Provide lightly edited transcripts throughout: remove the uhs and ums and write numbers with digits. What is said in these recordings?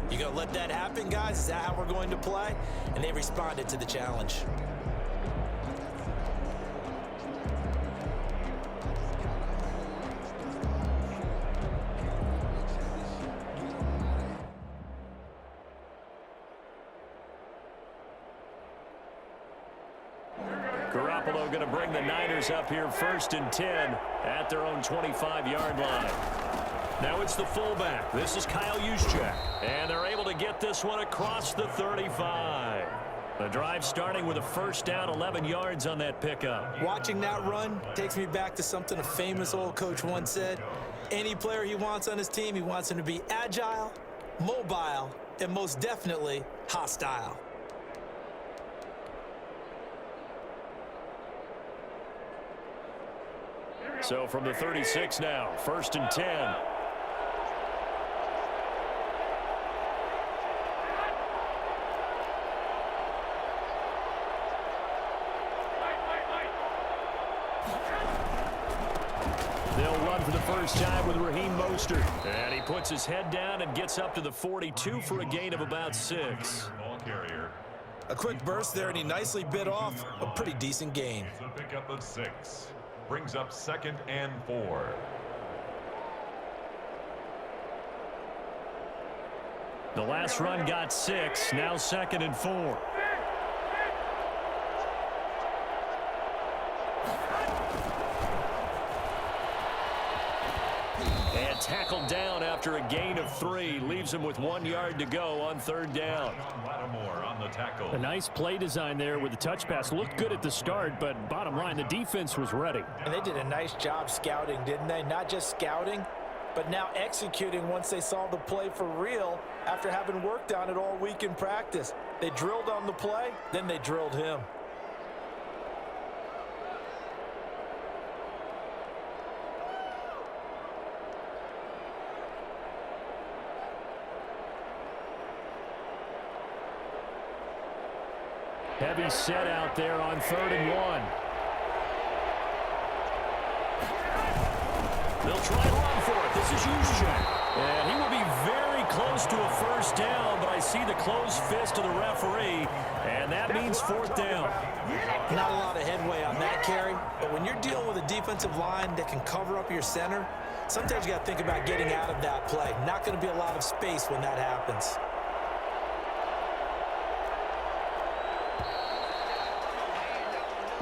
You gonna let that happen, guys? Is that how we're going to play? And they responded to the challenge. Garoppolo going to bring the Niners up here 1st and 10 at their own 25-yard line. Now it's the fullback. This is Kyle Juszczyk. And they're able to get this one across the 35. The drive starting with a first down, 11 yards on that pickup. Watching that run takes me back to something a famous old coach once said. Any player he wants on his team, he wants him to be agile, mobile, and most definitely hostile. So from the 36 now, 1st and 10. They'll run for the first time with Raheem Mostert. And he puts his head down and gets up to the 42 for a gain of about 6. A quick burst there, and he nicely bit off a pretty decent gain. It's a pickup of 6. Brings up 2nd and 4. The last run got 6. Now 2nd and 4. And tackled down after a gain of 3. Leaves him with 1 yard to go on 3rd down. On the tackle. A nice play design there with the touch pass. Looked good at the start, but bottom line, the defense was ready. And they did a nice job scouting, didn't they? Not just scouting, but now executing once they saw the play for real after having worked on it all week in practice. They drilled on the play, then they drilled him. Heavy set out there on 3rd and 1. They'll try to run for it. This is Juszczyk. And he will be very close to a first down, but I see the closed fist of the referee, and that means 4th down. Not a lot of headway on that carry, but when you're dealing with a defensive line that can cover up your center, sometimes you got to think about getting out of that play. Not going to be a lot of space when that happens.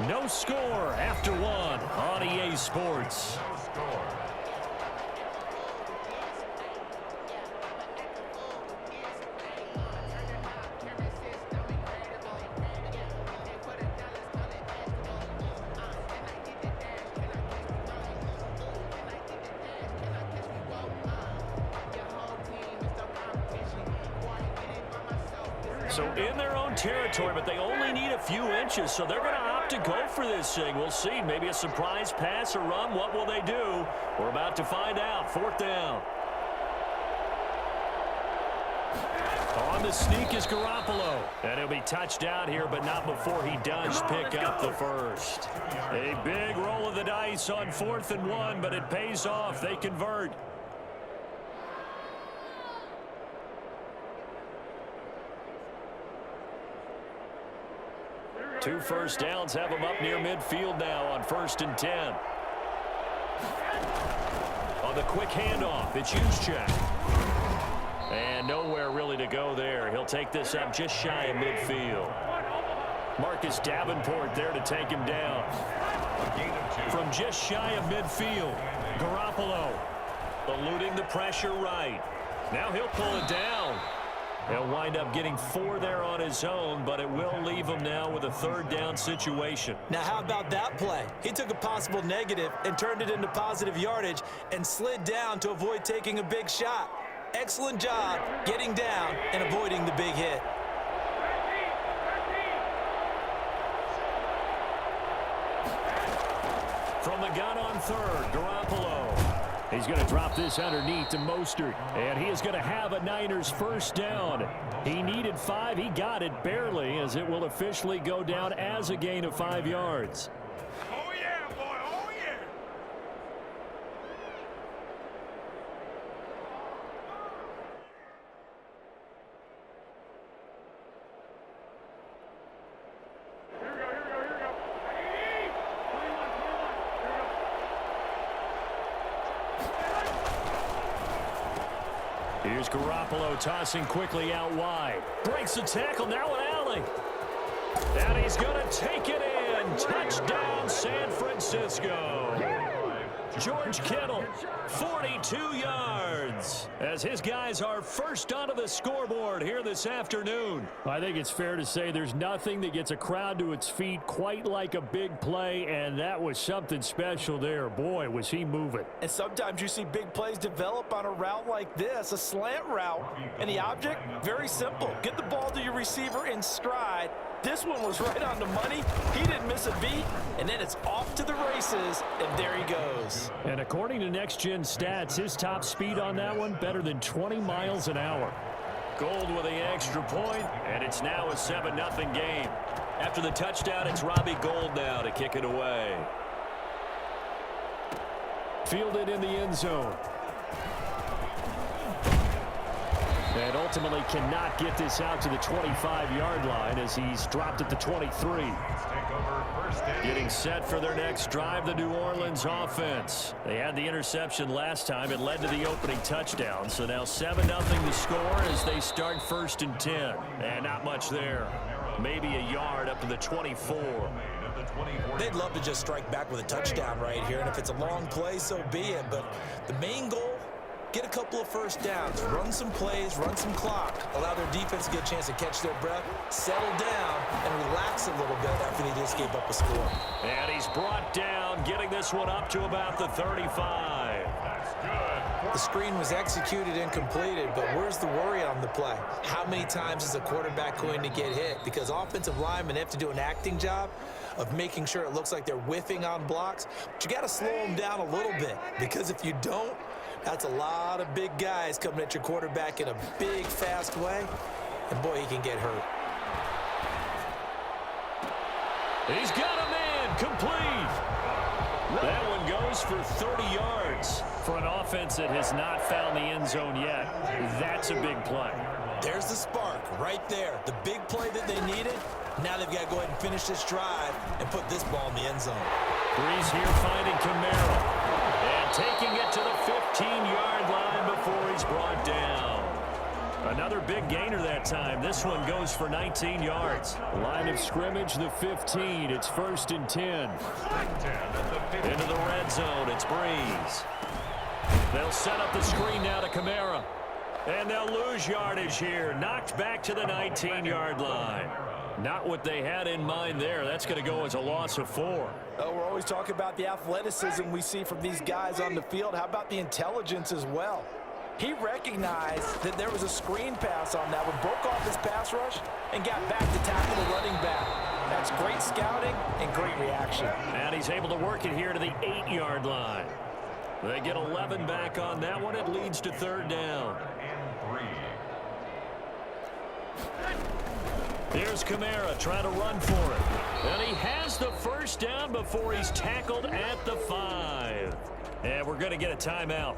No score after 1 on EA Sports. No score. So in their own territory, but they only need a few inches, so they're going to opt to go for this thing. We'll see. Maybe a surprise pass or run. What will they do? We're about to find out. 4th down. On the sneak is Garoppolo. And he'll be touched out here, but not before he does pick up the first. A big roll of the dice on 4th and 1, but it pays off. They convert. Two first downs have them up near midfield now on 1st and 10. On the quick handoff, it's Juszczyk. And nowhere really to go there. He'll take this up just shy of midfield. Marcus Davenport there to take him down. From just shy of midfield, Garoppolo eluding the pressure right. Now he'll pull it down. He'll wind up getting 4 there on his own, but it will leave him now with a 3rd down situation. Now, how about that play? He took a possible negative and turned it into positive yardage and slid down to avoid taking a big shot. Excellent job getting down and avoiding the big hit. From the gun on 3rd, Garoppolo. He's going to drop this underneath to Mostert, and he is going to have a Niners first down. He needed 5. He got it barely, as it will officially go down as a gain of 5 yards. Oh, yeah, boy. Oh, yeah. Here's Garoppolo tossing quickly out wide. Breaks the tackle, now an alley. And he's going to take it in. Touchdown, San Francisco. George Kittle, 42 yards, as his guys are first onto the scoreboard here this afternoon. I think it's fair to say there's nothing that gets a crowd to its feet quite like a big play, and that was something special there. Boy, was he moving. And sometimes you see big plays develop on a route like this, a slant route, and the object, very simple. Get the ball to your receiver in stride. This one was right on the money. He didn't miss a beat, and then it's off to the races, and there he goes. And according to Next Gen Stats, his top speed on that one, better than 20 miles an hour. Gold with the extra point, and it's now a 7-0 game. After the touchdown, it's Robbie Gould now to kick it away. Fielded in the end zone. And ultimately cannot get this out to the 25-yard line as he's dropped at the 23. Getting set for their next drive, the New Orleans offense. They had the interception last time. It led to the opening touchdown. So now 7-0 the score as they start 1st and 10. And not much there. Maybe a yard up to the 24. They'd love to just strike back with a touchdown right here. And if it's a long play, so be it. But the main goal, get a couple of first downs, run some plays, run some clock, allow their defense to get a chance to catch their breath, settle down, and relax a little bit after they just gave up a score. And he's brought down, getting this one up to about the 35. The screen was executed and completed, but where's the worry on the play? How many times is a quarterback going to get hit? Because offensive linemen have to do an acting job of making sure it looks like they're whiffing on blocks. But you got to slow them down a little bit, because if you don't, that's a lot of big guys coming at your quarterback in a big, fast way. And, boy, he can get hurt. He's got a man complete. That one goes for 30 yards. For an offense that has not found the end zone yet, that's a big play. There's the spark right there. The big play that they needed. Now they've got to go ahead and finish this drive and put this ball in the end zone. Breeze here finding Kamara. And taking it to the 15-yard line before he's brought down. Another big gainer that time. This one goes for 19 yards. Line of scrimmage, the 15. It's 1st and 10. Into the red zone, it's Breeze. They'll set up the screen now to Kamara. And they'll lose yardage here. Knocked back to the 19-yard line. Not what they had in mind there. That's going to go as a loss of 4. We're always talking about the athleticism we see from these guys on the field. How about the intelligence as well? He recognized that there was a screen pass on that one, broke off his pass rush, and got back to tackle the running back. That's great scouting and great reaction. And he's able to work it here to the 8-yard line. They get 11 back on that one. It leads to 3rd down. Here's Kamara trying to run for it. And he has the 1st down before he's tackled at the 5. And we're going to get a timeout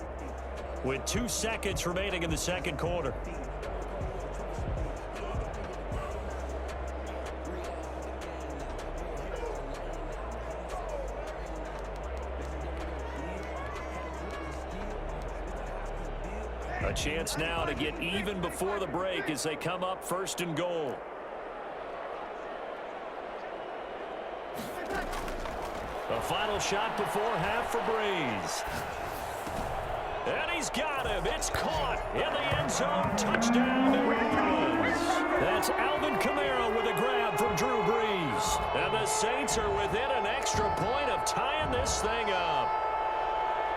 with 2 seconds remaining in the 2nd quarter. A chance now to get even before the break as they come up 1st and goal. A final shot before half for Breeze. And he's got him. It's caught in the end zone. Touchdown, New Orleans. That's Alvin Kamara with a grab from Drew Brees. And the Saints are within an extra point of tying this thing up.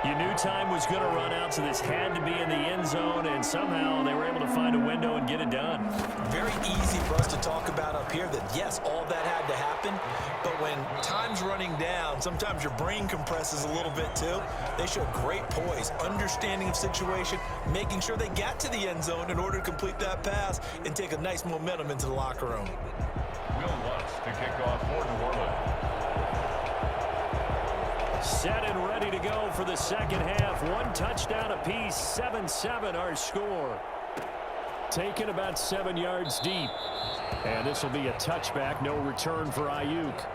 You knew time was going to run out, so this had to be in the end zone, and somehow they were able to find a window and get it done. Very easy for us to talk about up here that, yes, all that had to happen, but when time's running down, sometimes your brain compresses a little bit too. They showed great poise, understanding of situation, making sure they got to the end zone in order to complete that pass and take a nice momentum into the locker room. Will Lutz to kick off for New Orleans. Set and ready to go for the 2nd half. 1 touchdown apiece, 7-7 our score. Taken about 7 yards deep. And this will be a touchback, no return for Ayuk.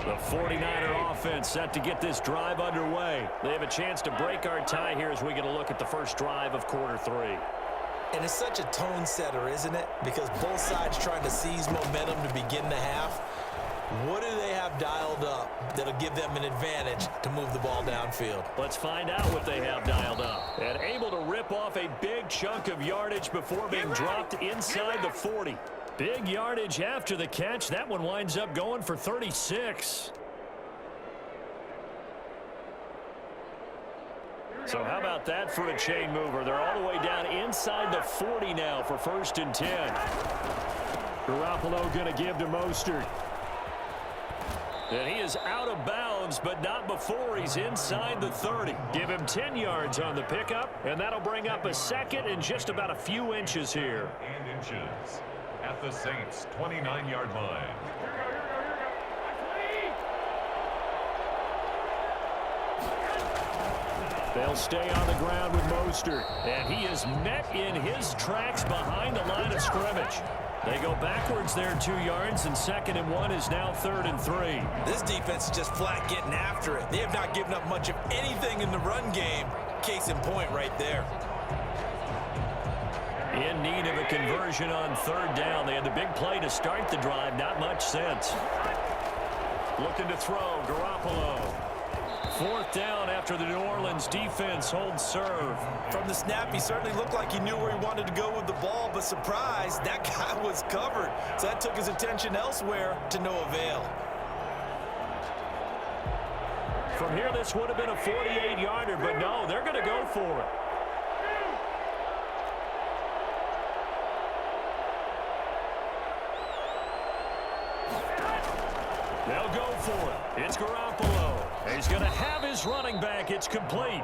The 49er offense set to get this drive underway. They have a chance to break our tie here as we get a look at the first drive of quarter 3. And it's such a tone setter, isn't it? Because both sides trying to seize momentum to begin the half. What do they have dialed up that'll give them an advantage to move the ball downfield? Let's find out what they have dialed up. And able to rip off a big chunk of yardage before being dropped inside the 40. Big yardage after the catch. That one winds up going for 36. So how about that for a chain mover? They're all the way down inside the 40 now for 1st and 10. Garoppolo going to give to Mostert. And he is out of bounds, but not before he's inside the 30. Give him 10 yards on the pickup, and that'll bring up a 2nd and just about a few inches here. And inches at the Saints' 29-yard line. They'll stay on the ground with Mostert, and he is met in his tracks behind the line of scrimmage. They go backwards there 2 yards, and 2nd and 1 is now 3rd and 3. This defense is just flat getting after it. They have not given up much of anything in the run game. Case in point right there. In need of a conversion on 3rd down. They had the big play to start the drive. Not much sense. Looking to throw. Garoppolo. 4th down after the New Orleans defense holds serve. From the snap, he certainly looked like he knew where he wanted to go with the ball, but surprise, that guy was covered. So that took his attention elsewhere to no avail. From here, this would have been a 48-yarder, but no, they're going to go for it. They'll go for it. It's Garoppolo. He's going to have his running back. It's complete.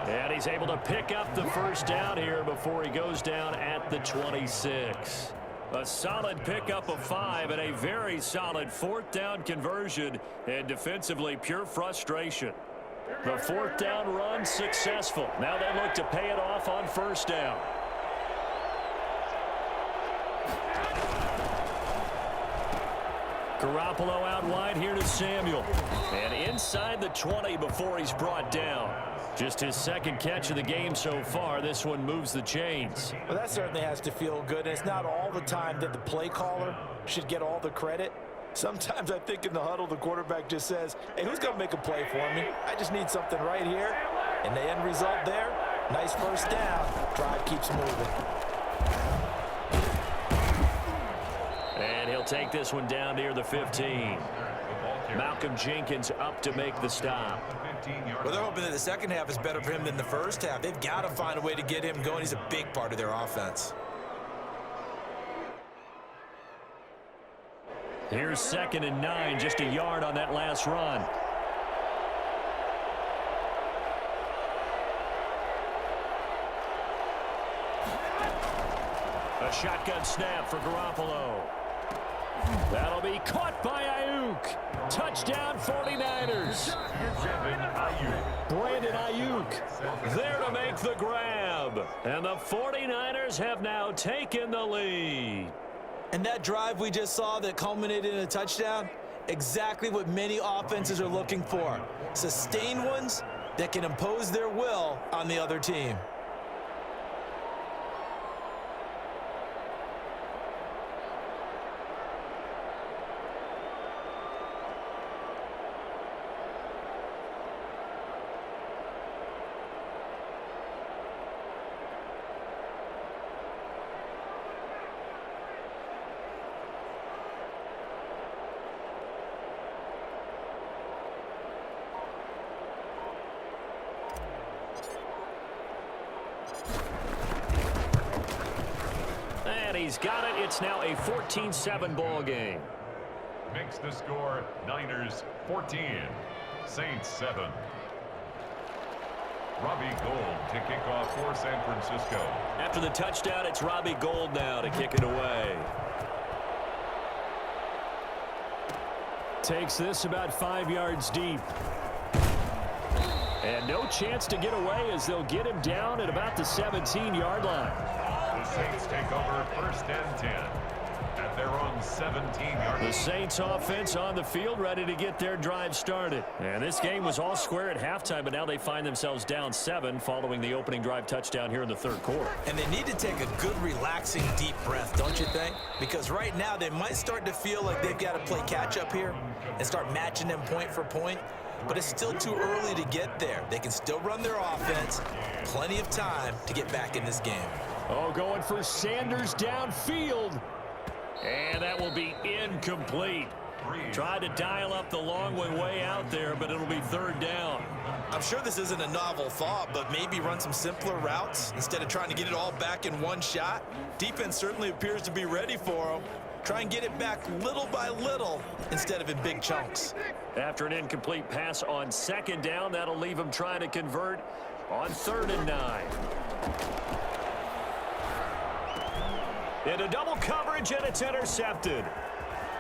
And he's able to pick up the 1st down here before he goes down at the 26. A solid pickup of 5 and a very solid 4th down conversion. And defensively, pure frustration. The 4th down run successful. Now they look to pay it off on 1st down. Garoppolo out wide here to Samuel. And inside the 20 before he's brought down. Just his 2nd catch of the game so far. This one moves the chains. Well, that certainly has to feel good. And it's not all the time that the play caller should get all the credit. Sometimes I think in the huddle, the quarterback just says, hey, who's going to make a play for me? I just need something right here. And the end result there, nice 1st down. Drive keeps moving. And he'll take this one down near the 15. Malcolm Jenkins up to make the stop. Well, they're hoping that the 2nd half is better for him than the 1st half. They've got to find a way to get him going. He's a big part of their offense. Here's 2nd and 9, just a yard on that last run. A shotgun snap for Garoppolo. That'll be caught by Ayuk. Touchdown 49ers. Brandon Ayuk there to make the grab. And the 49ers have now taken the lead. And that drive we just saw that culminated in a touchdown, exactly what many offenses are looking for. Sustained ones that can impose their will on the other team. He's got it. It's now a 14-7 ball game. Makes the score Niners 14, Saints 7. Robbie Gould to kick off for San Francisco. After the touchdown, it's Robbie Gould now to kick it away. Takes this about 5 yards deep. And no chance to get away as they'll get him down at about the 17-yard line. The Saints take over 1st and 10 at their own 17-yard. The Saints offense on the field, ready to get their drive started. And this game was all square at halftime, but now they find themselves down 7 following the opening drive touchdown here in the third quarter. And they need to take a good, relaxing, deep breath, don't you think? Because right now they might start to feel like they've got to play catch-up here and start matching them point for point. But it's still too early to get there. They can still run their offense. Plenty of time to get back in this game. Oh, going for Sanders downfield. And that will be incomplete. Tried to dial up the long way out there, but it'll be third down. I'm sure this isn't a novel thought, but maybe run some simpler routes instead of trying to get it all back in one shot. Defense certainly appears to be ready for them. Try and get it back little by little instead of in big chunks. After an incomplete pass on second down, that'll leave him trying to convert on 3rd and 9. Into double coverage, and it's intercepted.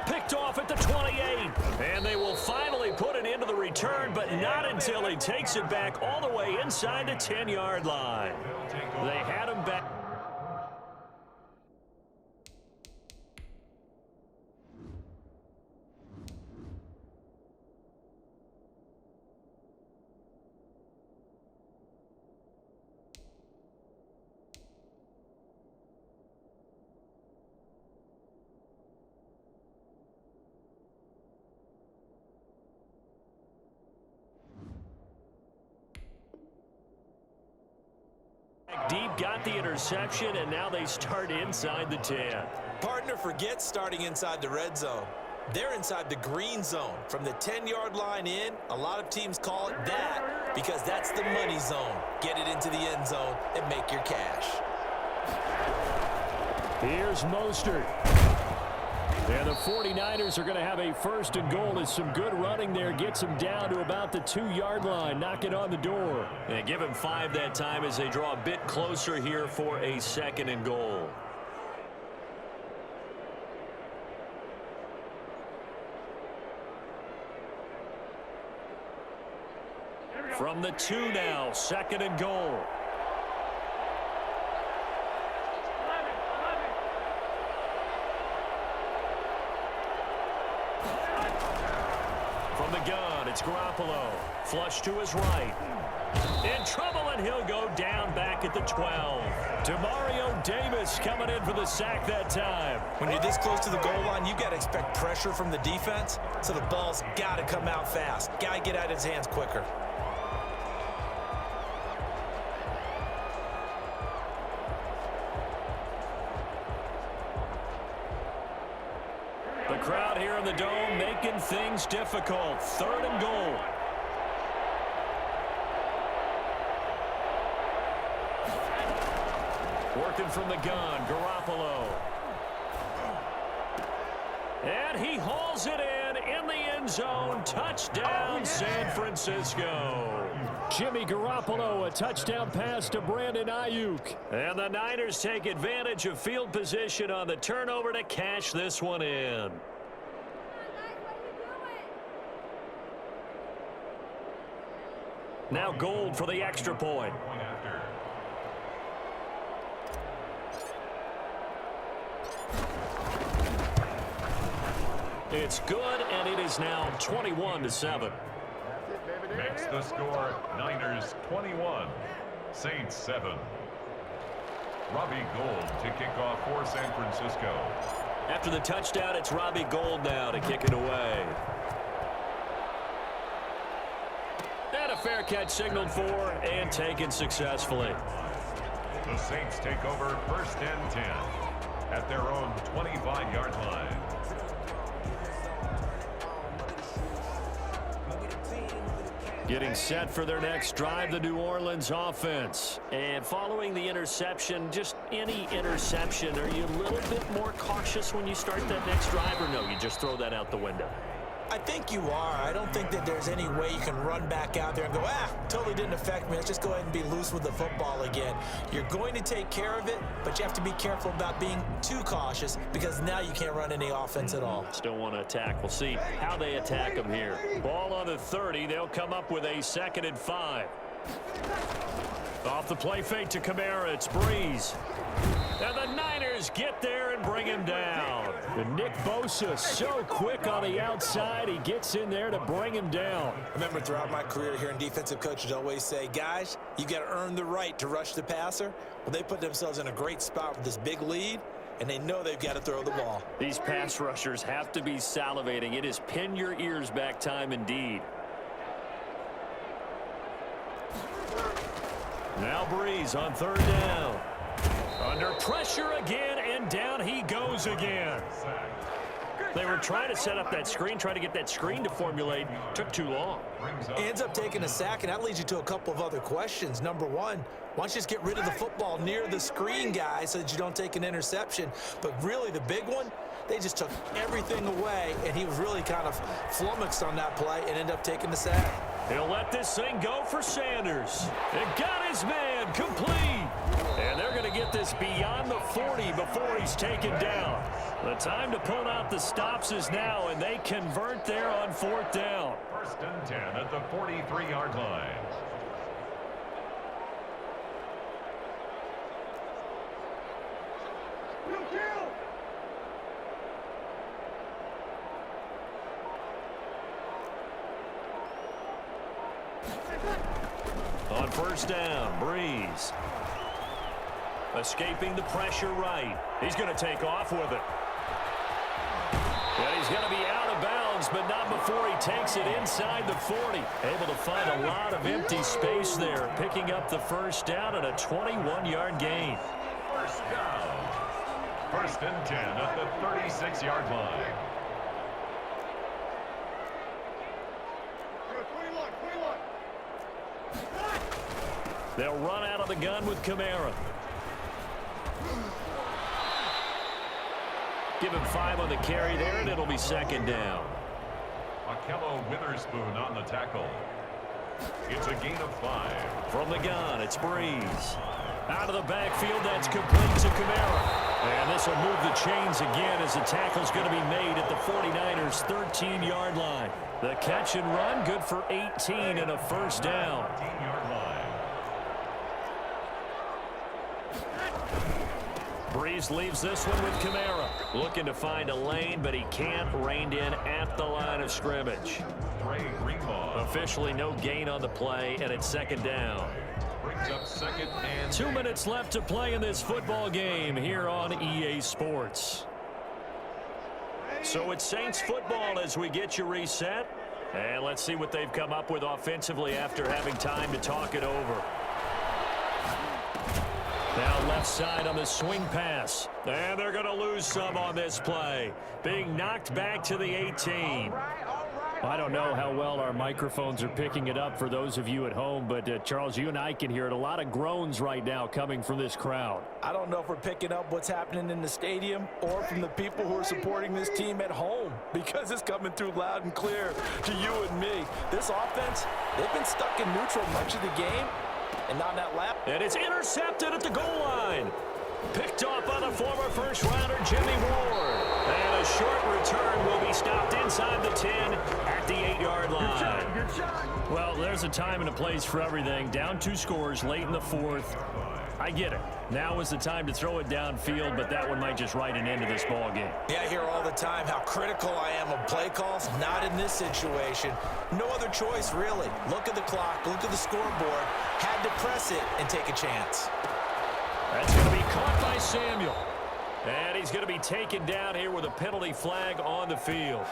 Picked off at the 28. And they will finally put it into the return, but not until he takes it back all the way inside the 10-yard line. They had him back. Deep, got the interception, and now they start inside the 10. Partner forgets starting inside the red zone. They're inside the green zone. From the 10-yard line in, a lot of teams call it that because that's the money zone. Get it into the end zone and make your cash. Here's Mostert. And the 49ers are going to have a 1st and goal as some good running there gets them down to about the 2-yard line, knocking on the door. And give him 5 that time as they draw a bit closer here for a 2nd and goal. From the 2 now, 2nd and goal. From the gun, it's Garoppolo. Flush to his right. In trouble, and he'll go down back at the 12. Demario Davis coming in for the sack that time. When you're this close to the goal line, you got to expect pressure from the defense, so the ball's got to come out fast. Got to get out of his hands quicker. The crowd here in the Dome making things difficult. 3rd and goal. Working from the gun, Garoppolo. And he hauls it in the end zone. Touchdown, San Francisco. Jimmy Garoppolo, a touchdown pass to Brandon Ayuk. And the Niners take advantage of field position on the turnover to cash this one in. Now Gold for the extra point. It's good, and it is now 21-7. Makes the score Niners 21, Saints 7. Robbie Gould to kick off for San Francisco. After the touchdown, it's Robbie Gould now to kick it away. And a fair catch signaled for and taken successfully. The Saints take over 1st and 10 at their own 25-yard line. Getting set for their next drive, the New Orleans offense. And following the interception, just any interception, are you a little bit more cautious when you start that next drive, or no, you just throw that out the window? I think you are. I don't think that there's any way you can run back out there and go, totally didn't affect me. Let's just go ahead and be loose with the football again. You're going to take care of it, but you have to be careful about being too cautious because now you can't run any offense at all. Still want to attack. We'll see how they attack them here. Ball on the 30. They'll come up with a 2nd and 5. Off the play fake to Kamara. It's Breeze. And the Niners Niners get there and bring him down. And Nick Bosa so quick on the outside. He gets in there to bring him down. I remember throughout my career hearing defensive coaches always say, guys, you got to earn the right to rush the passer. Well, they put themselves in a great spot with this big lead, and they know they've got to throw the ball. These pass rushers have to be salivating. It is pin your ears back time indeed. Now Breeze on third down. Under pressure again, and down he goes again. They were trying to set up that screen, trying to get that screen to formulate. Took too long. He ends up taking a sack, and that leads you to a couple of other questions. Number one, why don't you just get rid of the football near the screen guy so that you don't take an interception? But really the big one, they just took everything away, and he was really kind of flummoxed on that play and ended up taking the sack. He'll let this thing go for Sanders. It got his man complete. And they're going to get this beyond the 40 before he's taken down. The time to pull out the stops is now, and they convert there on fourth down. 1st and 10 at the 43-yard line. On first down, Breeze. Escaping the pressure right. He's going to take off with it. And he's going to be out of bounds, but not before he takes it inside the 40. Able to find a lot of empty space there, picking up the first down and a 21-yard gain. First down. 1st and 10 at the 36-yard line. They'll run out of the gun with Kamara. Give him 5 on the carry there, and it'll be second down. Akello Witherspoon on the tackle. It's a gain of 5. From the gun, it's Breeze. Out of the backfield, that's complete to Kamara. And this will move the chains again as the tackle's going to be made at the 49ers' 13-yard line. The catch and run, good for 18 and a first down. 18-yard line. Breeze leaves this one with Kamara. Looking to find a lane, but he can't. Reined in at the line of scrimmage. Officially no gain on the play, and it's second down. Brings up 2nd and 2 minutes left to play in this football game here on EA Sports. So it's Saints football as we get you reset. And let's see what they've come up with offensively after having time to talk it over. Now left side on the swing pass. And they're going to lose some on this play. Being knocked back to the 18. I don't know how well our microphones are picking it up for those of you at home, but Charles, you and I can hear it. A lot of groans right now coming from this crowd. I don't know if we're picking up what's happening in the stadium or from the people who are supporting this team at home, because it's coming through loud and clear to you and me. This offense, they've been stuck in neutral much of the game, and not that lap. And it's intercepted at the goal line. Picked off by the former first-rounder Jimmy Ward. And a short return will be stopped inside the 10 at the 8-yard line. Good shot. Well, there's a time and a place for everything. Down 2 scores late in the 4th. I get it. Now is the time to throw it downfield, but that one might just write an end to this ball game. Yeah, I hear all the time how critical I am of play calls. Not in this situation. No other choice, really. Look at the clock. Look at the scoreboard. Had to press it and take a chance. That's going to be caught by Samuel. And he's going to be taken down here with a penalty flag on the field.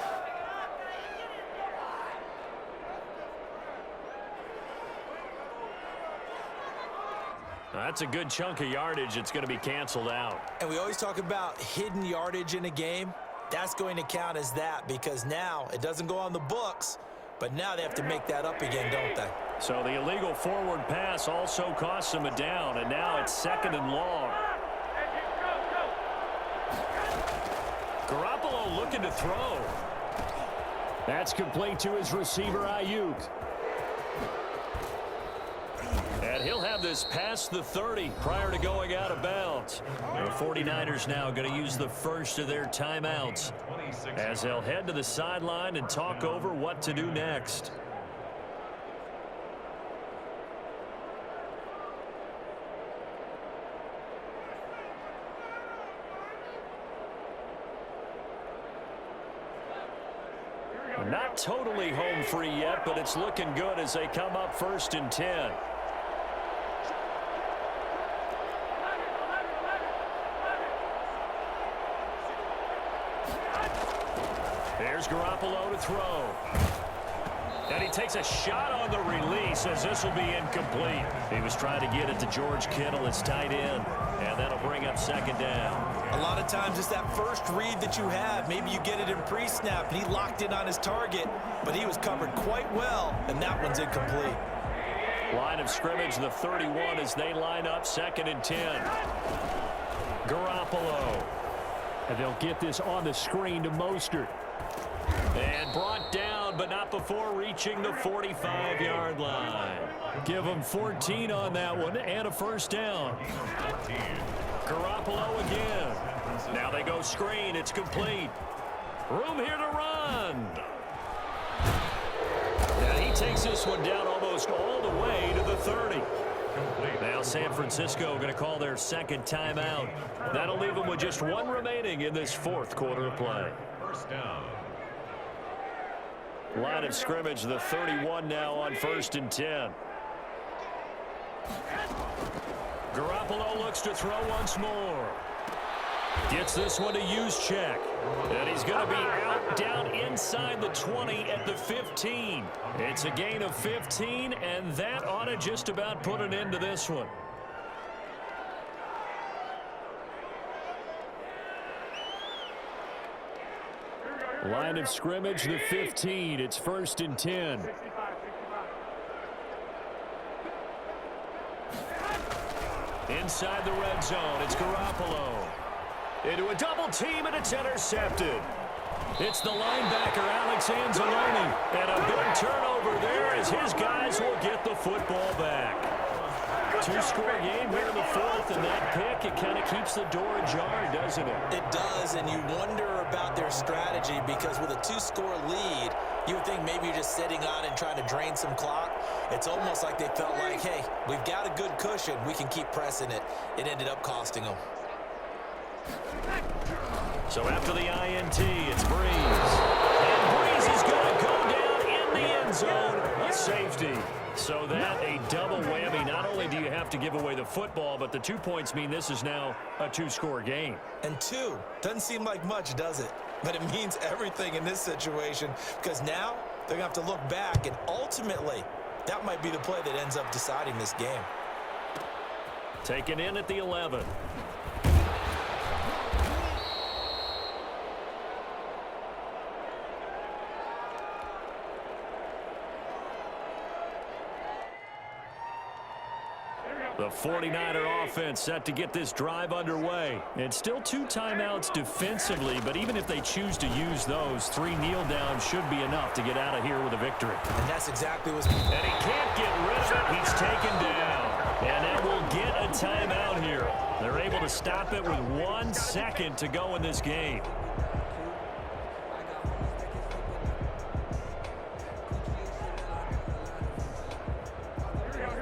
That's a good chunk of yardage. It's going to be canceled out. And we always talk about hidden yardage in a game. That's going to count as that, because now it doesn't go on the books, but now they have to make that up again, don't they? So the illegal forward pass also costs him a down, and now it's 2nd and long. Garoppolo looking to throw. That's complete to his receiver, Ayuk. And he'll have this past the 30 prior to going out of bounds. The 49ers now going to use the first of their timeouts as they'll head to the sideline and talk over what to do next. Not totally home free yet, but it's looking good as they come up 1st and 10. Here's Garoppolo to throw. And he takes a shot on the release as this will be incomplete. He was trying to get it to George Kittle, his tight end, and that'll bring up 2nd down. A lot of times it's that first read that you have. Maybe you get it in pre-snap, and he locked in on his target, but he was covered quite well, and that one's incomplete. Line of scrimmage, the 31 as they line up 2nd and 10. Garoppolo. And they'll get this on the screen to Mostert. And brought down, but not before reaching the 45-yard line. Give them 14 on that one and a 1st down. Garoppolo again. Now they go screen. It's complete. Room here to run. Now he takes this one down almost all the way to the 30. Now San Francisco going to call their 2nd timeout. That'll leave them with just 1 remaining in this 4th quarter of play. 1st down. Line of scrimmage, the 31 now on 1st and 10. Garoppolo looks to throw once more. Gets this one to Juszczyk. And he's going to be out down inside the 20 at the 15. It's a gain of 15, and that ought to just about put an end to this one. Line of scrimmage, the 15. It's 1st and 10. Inside the red zone, it's Garoppolo. Into a double team, and it's intercepted. It's the linebacker, Alex Anzalone. And a big turnover there as his guys will get the football back. 2-score game here in the 4th, and that pick, it kind of keeps the door ajar, doesn't it? It does, and you wonder about their strategy because with a 2-score lead, you would think maybe you're just sitting on it and trying to drain some clock. It's almost like they felt like, hey, we've got a good cushion. We can keep pressing it. It ended up costing them. So after the INT, it's Breeze. And Breeze is going to go down in the end zone. A safety. So that a double whammy. Not only do you have to give away the football, but the 2 points mean this is now a 2-score game. And 2 doesn't seem like much, does it? But it means everything in this situation because now they're going to have to look back, and ultimately that might be the play that ends up deciding this game. Taken in at the 11. The 49er offense set to get this drive underway. And still 2 timeouts defensively, but even if they choose to use those, 3 kneel downs should be enough to get out of here with a victory. And that's exactly what's... And he can't get rid of it. He's taken down. And that will get a timeout here. They're able to stop it with 1 second to go in this game.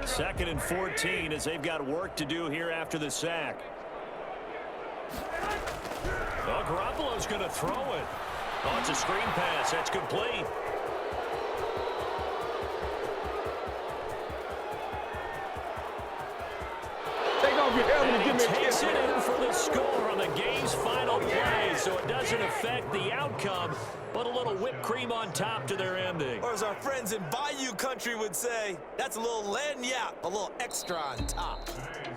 Second and 14 as they've got work to do here after the sack. Oh, Garoppolo's going to throw it. Oh, it's a screen pass. That's complete. And he takes it in for the score on the game's final play, so it doesn't affect the outcome, but a little whipped cream on top to their ending. Or as our friends in Bayou country would say, that's a little lagniappe, a little extra on top.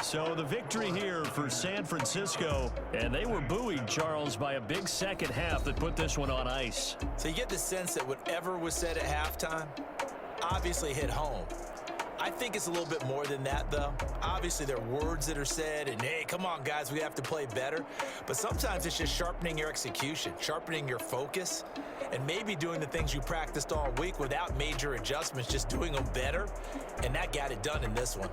So the victory here for San Francisco, and they were buoyed, Charles, by a big second half that put this one on ice. So you get the sense that whatever was said at halftime obviously hit home. I think it's a little bit more than that, though. Obviously, there are words that are said, and hey, come on, guys, we have to play better. But sometimes it's just sharpening your execution, sharpening your focus, and maybe doing the things you practiced all week without major adjustments, just doing them better. And that got it done in this one.